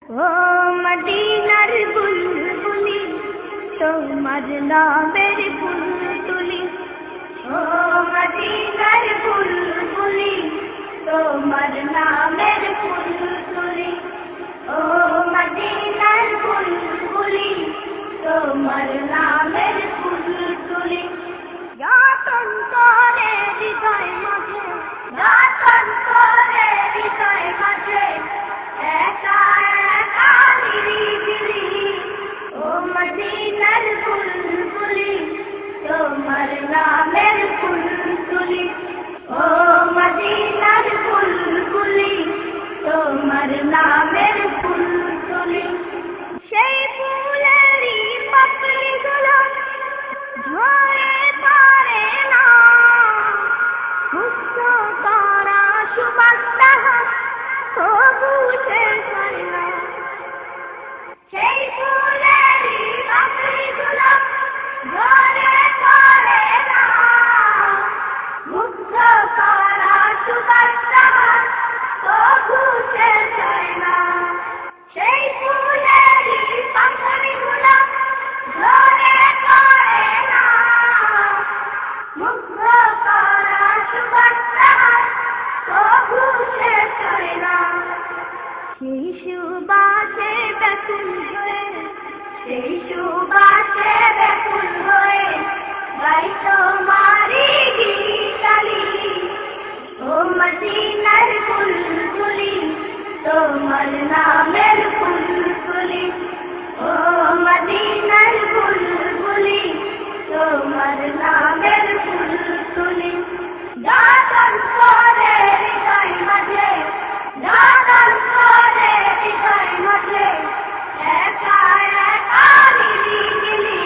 ও মদিনার বুলবুলি তোমার নামের ফুল তুলি, ও মদিনার বুলবুলি তোমার নামের ফুল তুলি, ও মদিনার বুলবুলি তোমার নামের ফুল তুলি। যতন করে হৃদয় মাঝে, যতন করে হৃদয় মাঝে একা একা নিরিবিলি, ও মদিনার বুলবুলি তোমার নামের ফুল তুলি, ও মদিনার বুলবুলি তোমার নামের ফুল তুলি। সেই ফুলেরই পাপড়িগুলো ঝরে পড়ে না, মুক্ত করা সুবাসটা তবু শেষ হয় না। সেই ফুলেরই পাপড়িগুলো ঝরে পড়ে না, মুক্ত করা সুবাসটা তবু শেষ হয় না। সেই ফুলেরই পাপড়িগুলো ঝরে পড়ে না, মুগ্ধ করা সুবাসটা তবু শেষ হয় না। সেই সুবাসে ব্যাকুল হয়ে, সেই সুবাসে ব্যাকুল হয়ে গাই তোমারি গীতালি, ও মদিনার বুলবুলি তোমার নামের ফুল তুলি, ও মদিনার বুলবুলি তোমার নামের ফুল তুলি। যতন করে হৃদয় মাঝে, যতন করে হৃদয় মাঝে একা একা নিরিবিলি,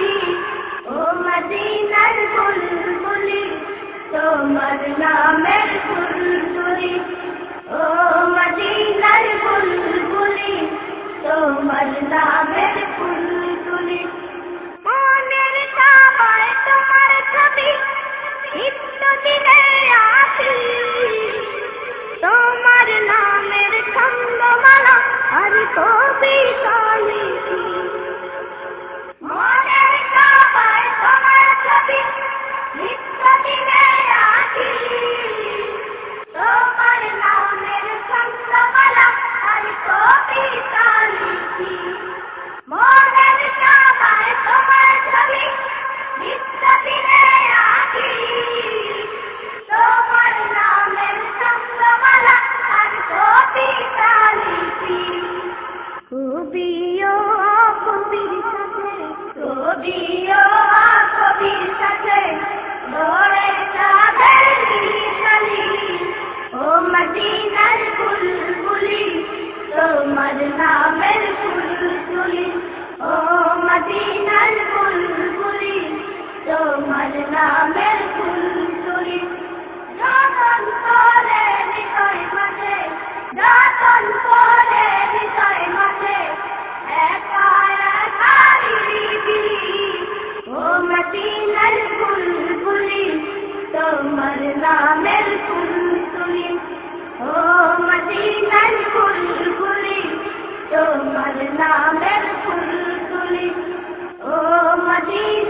ও মদিনার বুলবুলি তোমার নামের ফুল তুলি, ও মদিনার বুলবুলি তোমার নামের ফুল তুলি। মনের কাবায় তোমার ছবি নিত্য দিনে আসি, তোমার নামের ছন্দমালা আর কবিতা লিখি। মনের কাবায় তোমার ছবি নিত্য দিনে আসি, তোমার নামের ছন্দমালা আর কবিতা লিখি। মনের কাবায় তোমার ছবি নিত্য দিনে আসি, তোমার নামের ছন্দমালা আর কবিতা লিখি। কবিও কবির সাথে, কবিও কবির সাথে গড়ে তাদের মিশালি, ও মদিনার বুলবুলি তোমার নামের ফুল তুলি, ও মদিনার বুলবুলি তোমার নামের ফুল তুলি। যতন করে হৃদয় মাঝে, যতন করে হৃদয় মাঝে একা একা নিরিবিলি, ও মদিনার বুলবুলি তোমার নামের ফুল তুলি, ও মদিনার বুলবুলি তোমার নামের ফুল তুলি, ও মদিনা